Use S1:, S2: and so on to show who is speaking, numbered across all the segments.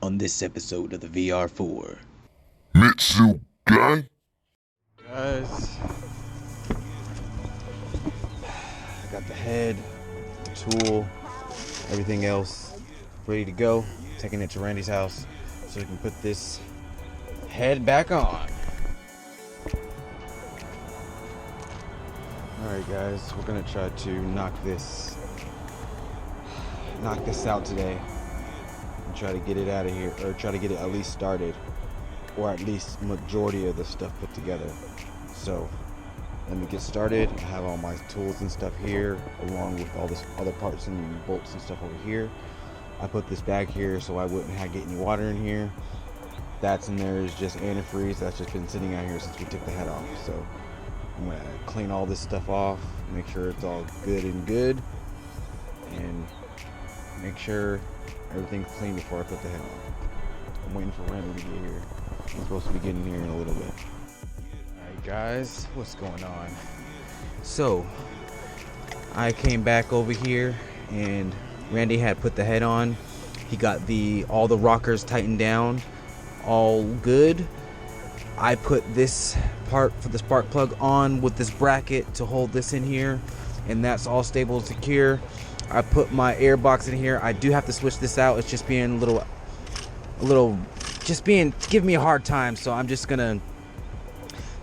S1: on this episode of the VR-4.
S2: Mitsu guy?
S3: Guys, I got the head, the tool, everything else ready to go. Taking it to Randy's house so we can put this head back on. Alright guys, we're gonna try to knock this out today and try to get it out of here, or try to get it at least started, or at least majority of the stuff put together. So let me get started. I have all my tools and stuff here, along with all this other parts and bolts and stuff over here. I put this bag here so I wouldn't get any water in here. That's in there is just antifreeze. That's just been sitting out here since we took the head off. So I'm gonna clean all this stuff off, make sure it's all good, and make sure everything's clean before I put the head on. I'm waiting for Randy to get here. He's supposed to be getting here in a little bit. Alright guys, what's going on? So, I came back over here and Randy had put the head on. He got all the rockers tightened down, all good. I put this part for the spark plug on with this bracket to hold this in here, and that's all stable and secure. I put my air box in here. I do have to switch this out. It's just being giving me a hard time, so I'm just gonna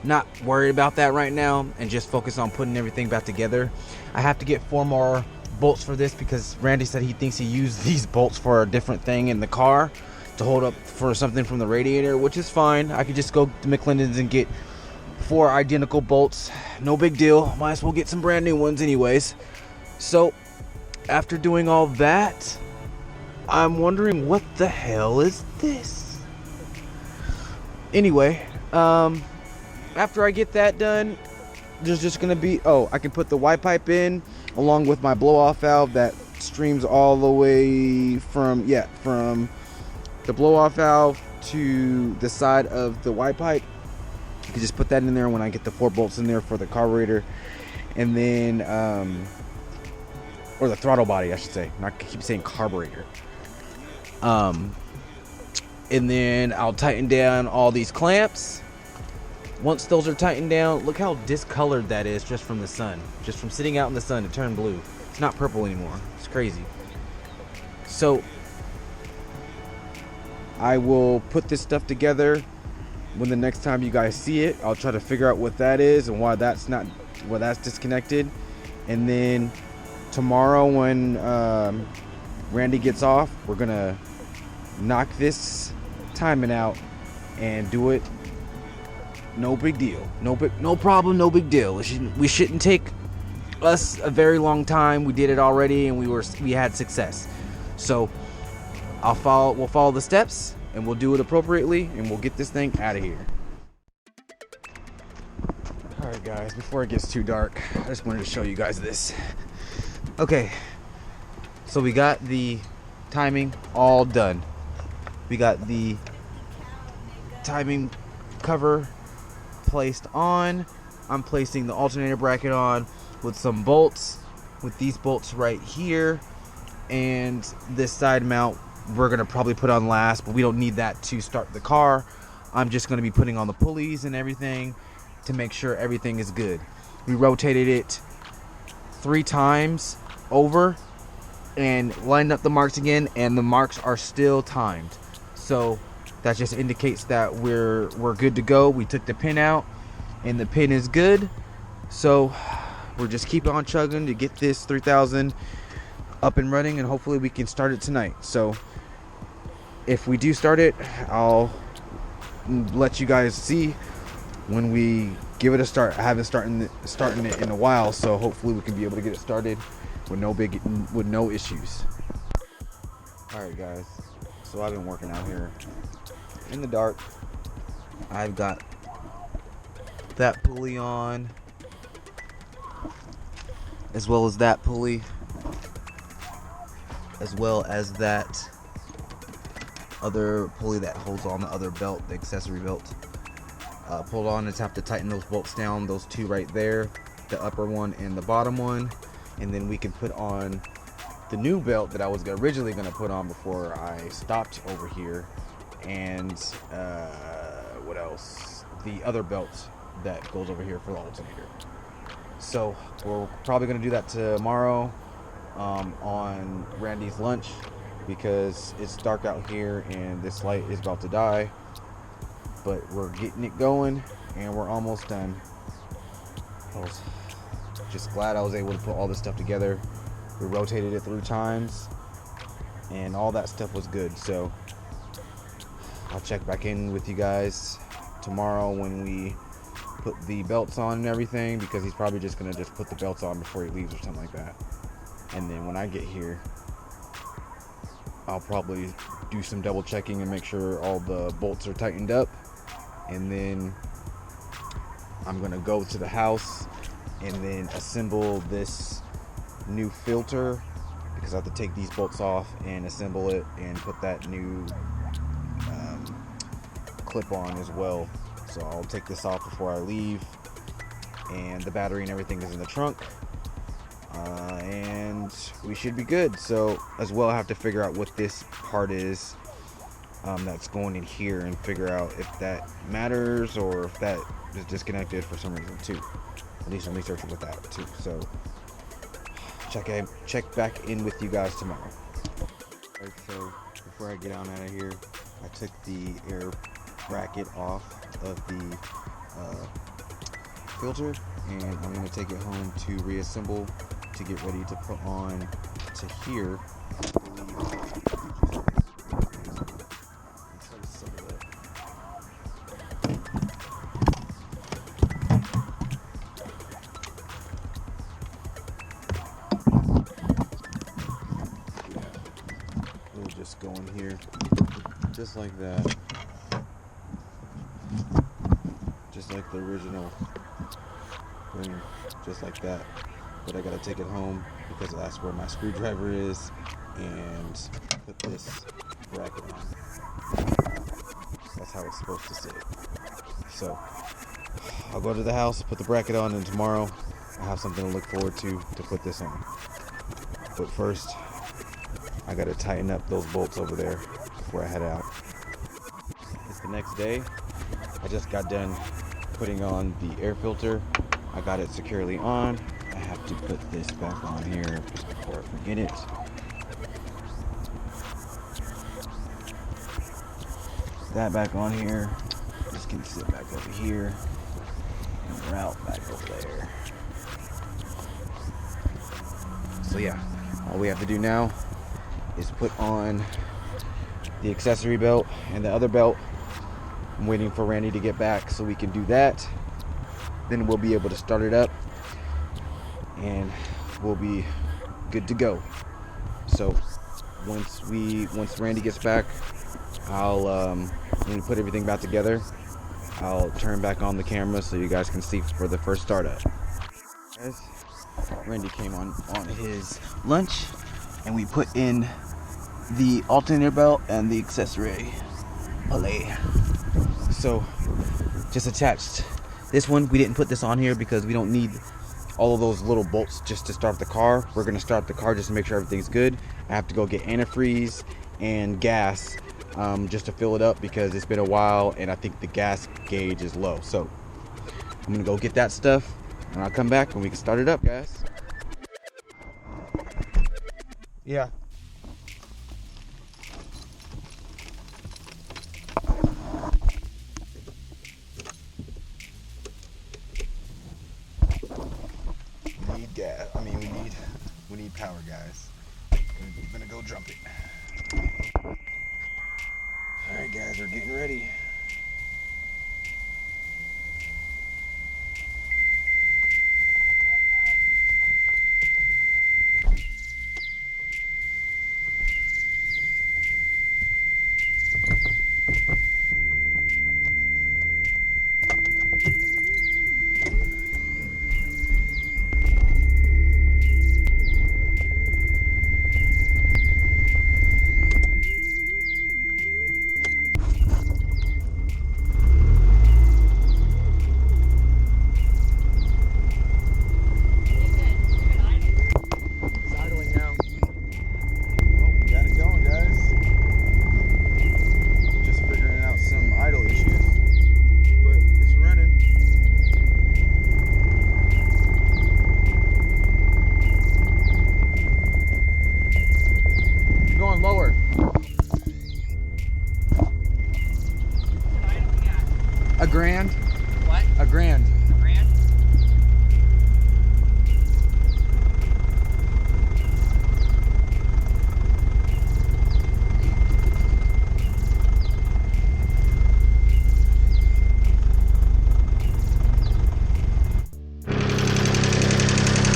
S3: not worry about that right now and just focus on putting everything back together. I have to get 4 more bolts for this because Randy said he thinks he used these bolts for a different thing in the car to hold up for something from the radiator, which is fine. I could just go to McClendon's and get 4 identical bolts. No big deal. Might as well get some brand new ones anyways. So after doing all that, I'm wondering what the hell is this? Anyway, after I get that done, there's just gonna be, I can put the Y pipe in along with my blow off valve that streams all the way from the blow off valve to the side of the Y pipe. You can just put that in there when I get the 4 bolts in there for the carburetor, and then or the throttle body, I should say. I keep saying carburetor. And then I'll tighten down all these clamps. Once those are tightened down, look how discolored that is just from the sun. Just from sitting out in the sun, it turned blue. It's not purple anymore. It's crazy. So I will put this stuff together. When the next time you guys see it, I'll try to figure out what that is and why that's disconnected. And then tomorrow when Randy gets off, we're gonna knock this timing out and do it. No big deal. No problem, no big deal. We shouldn't take us a very long time. We did it already and we had success. So we'll follow the steps and we'll do it appropriately and we'll get this thing out of here. Alright guys, before it gets too dark, I just wanted to show you guys this. Okay, so we got the timing all done. We got the timing cover placed on. I'm placing the alternator bracket on with some bolts, with these bolts right here, and this side mount we're gonna probably put on last, but we don't need that to start the car. I'm just gonna be putting on the pulleys and everything to make sure everything is good. We rotated it 3 times over and lined up the marks again, and the marks are still timed. So that just indicates that we're good to go. We took the pin out and the pin is good. So we're just keep on chugging to get this 3000 up and running, and hopefully we can start it tonight. So if we do start it, I'll let you guys see when we give it a start. I haven't starting it in a while, so hopefully we can be able to get it started with no issues. Alright guys, so I've been working out here in the dark. I've got that pulley on, as well as that pulley, as well as that other pulley that holds on the other belt, the accessory belt. Pulled on. Just have to tighten those bolts down, those 2 right there, the upper one and the bottom one, and then we can put on the new belt that I was originally going to put on before I stopped over here, and what else? The other belt that goes over here for the alternator. So we're probably going to do that tomorrow on Randy's lunch, because it's dark out here and this light is about to die. But we're getting it going and we're almost done. I was just glad I was able to put all this stuff together. We rotated it 3 times and all that stuff was good. So I'll check back in with you guys tomorrow when we put the belts on and everything, because he's probably just gonna just put the belts on before he leaves or something like that. And then when I get here, I'll probably do some double checking and make sure all the bolts are tightened up. And then I'm gonna go to the house and then assemble this new filter, because I have to take these bolts off and assemble it and put that new clip on as well. So I'll take this off before I leave, and the battery and everything is in the trunk, and we should be good. So as well, I have to figure out what this part is that's going in here, and figure out if that matters or if that is disconnected for some reason too. I'll do some research with that too. So check back in with you guys tomorrow. Alright, so before I get on out of here, I took the air bracket off of the filter, and I'm going to take it home to reassemble to get ready to put on to here. We'll just go in here just like that. Just like the original ring, just like that. But I gotta take it home because that's where my screwdriver is, and put this bracket on. That's how it's supposed to sit. So I'll go to the house, put the bracket on, and tomorrow I have something to look forward to put this on. But first, I gotta tighten up those bolts over there before I head out. It's the next day. I just got done putting on the air filter. I got it securely on. I have to put this back on here just before I forget it. That back on here. This can sit back over here, and route back over there. So yeah, all we have to do now is put on the accessory belt and the other belt. I'm waiting for Randy to get back so we can do that. Then we'll be able to start it up and we'll be good to go. So once Randy gets back, I'll when we put everything back together, I'll turn back on the camera so you guys can see for the first startup. Guys, Randy came on his lunch, and we put in the alternator belt and the accessory alley. So just attached this one. We didn't put this on here because we don't need all of those little bolts just to start the car. We're gonna start the car just to make sure everything's good. I have to go get antifreeze and gas just to fill it up because it's been a while and I think the gas gauge is low. So I'm gonna go get that stuff and I'll come back and we can start it up, guys. Yeah. We need gas. I mean, we need power, guys. We're gonna go jump it. All right, guys, we're getting ready. grand?
S4: What?
S3: A grand.
S4: A grand?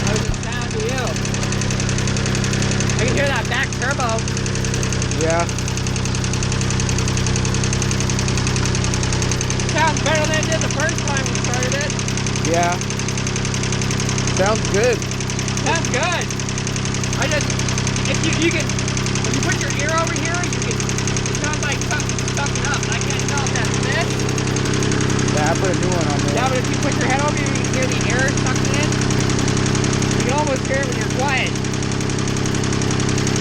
S4: How does it sound to you? I can hear that back turbo.
S3: Yeah.
S4: Sounds better than it did the first time we started it.
S3: Yeah. Sounds good.
S4: Sounds good. If you put your ear over here, it sounds like something's sucking up. I can't tell if that's this.
S3: Yeah, I put a new one on there.
S4: Yeah, but if you put your head over here, you can hear the air sucking in. You can almost hear it when you're quiet.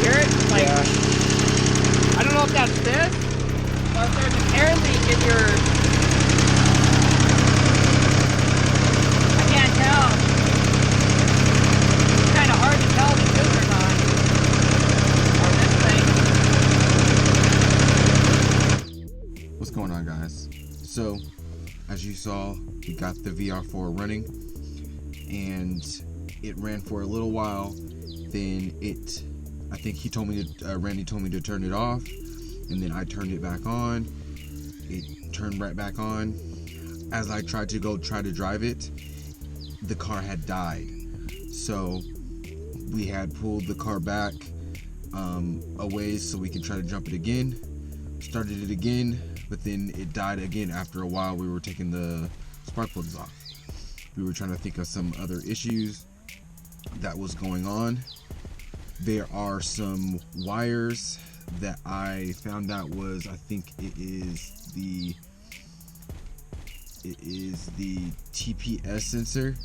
S4: Hear it? It's like,
S3: Yeah.
S4: I don't know if that's this, or if there's an air leak in your... I can't tell. It's kind of hard to tell if it's this or not. Or this thing.
S3: What's going on, guys? So, as you saw, we got the VR-4 running, and it ran for a little while. Then I think he told me to, Randy told me to turn it off, and then I turned it back on. It turned right back on. As I tried to drive it, the car had died. So we had pulled the car back a ways so we could try to jump it again. Started it again, but then it died again after a while. We were taking the spark plugs off. We were trying to think of some other issues that was going on. There are some wires that I found out was, I think it is the TPS sensor.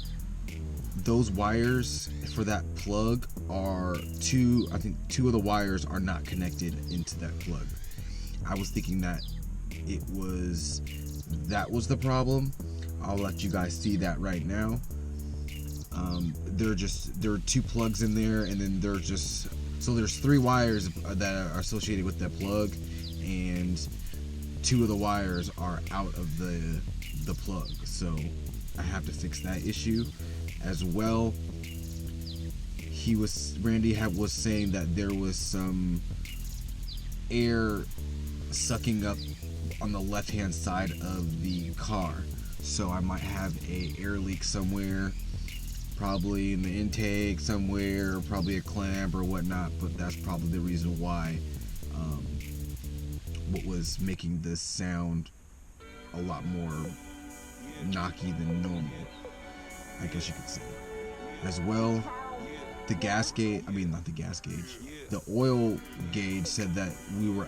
S3: Those wires for that plug are I think two of the wires are not connected into that plug. I was thinking that that was the problem. I'll let you guys see that right now. There are two plugs in there, and then there's three wires that are associated with that plug, and two of the wires are out of the plug. So I have to fix that issue as well. Randy was saying that there was some air sucking up on the left hand side of the car, so I might have a air leak somewhere, probably in the intake somewhere, probably a clamp or whatnot. But that's probably the reason why what was making this sound a lot more knocky than normal, I guess you could say. As well, the oil gauge said that we were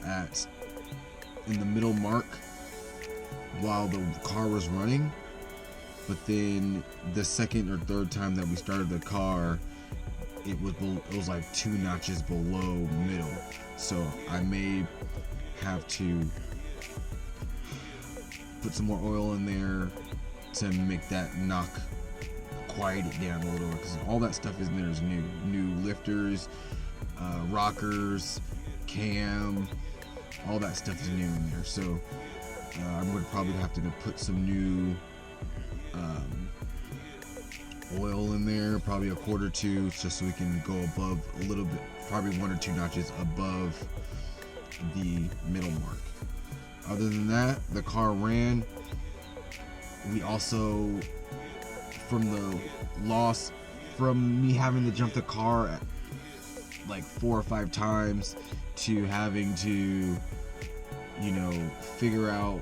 S3: in the middle mark while the car was running, but then the second or third time that we started the car, it was like 2 notches below middle. So I may have to put some more oil in there to make that knock, quiet it down a little, because all that stuff in there is new lifters, rockers, cam, all that stuff is new in there. So I'm going to probably have to put some new oil in there, probably a quart or two, just so we can go above a little bit, probably 1 or 2 notches above the middle mark. Other than that, the car ran. We also, from the loss, from me having to jump the car at like 4 or 5 times to having to, figure out,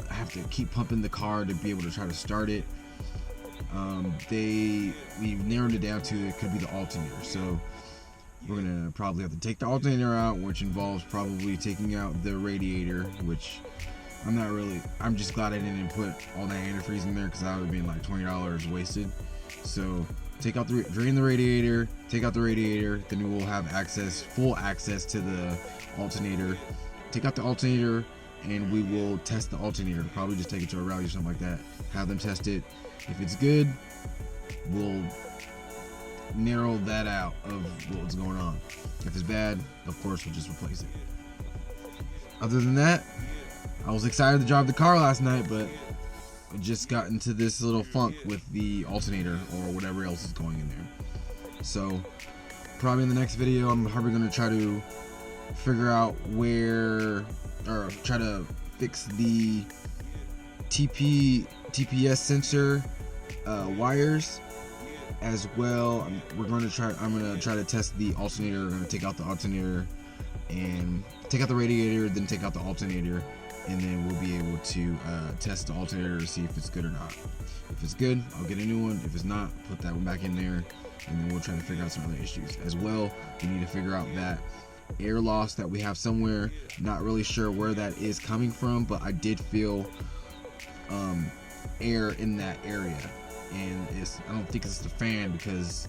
S3: I have to keep pumping the car to be able to try to start it. We've narrowed it down to it could be the alternator. So we're gonna probably have to take the alternator out, which involves probably taking out the radiator, which I'm just glad I didn't put all that antifreeze in there, because that would have been like $20 wasted. So drain the radiator, take out the radiator, then we will have full access to the alternator. Take out the alternator, and we will test the alternator. Probably just take it to a rally or something like that. Have them test it. If it's good, we'll narrow that out of what's going on. If it's bad, of course, we'll just replace it. Other than that, I was excited to drive the car last night, but it just got into this little funk with the alternator or whatever else is going in there. So probably in the next video, I'm probably going to try to figure out where, or try to fix the TPS sensor wires as well. I'm going to try to test the alternator. I'm going to take out the alternator and take out the radiator, then take out the alternator, and then we'll be able to test the alternator to see if it's good or not. If it's good, I'll get a new one. If it's not, put that one back in there, and then we'll try to figure out some other issues. As well, we need to figure out that air loss that we have somewhere. Not really sure where that is coming from, but I did feel air in that area, and I don't think it's the fan because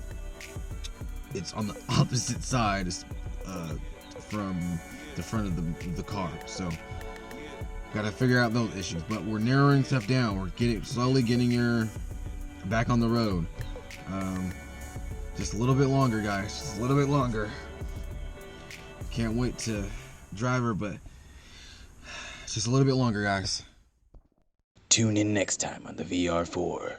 S3: it's on the opposite side from the front of the car. So gotta figure out those issues, but we're narrowing stuff down. We're slowly getting her back on the road. Just a little bit longer, guys. Just a little bit longer. Can't wait to drive her, but just a little bit longer, guys.
S1: Tune in next time on the VR-4.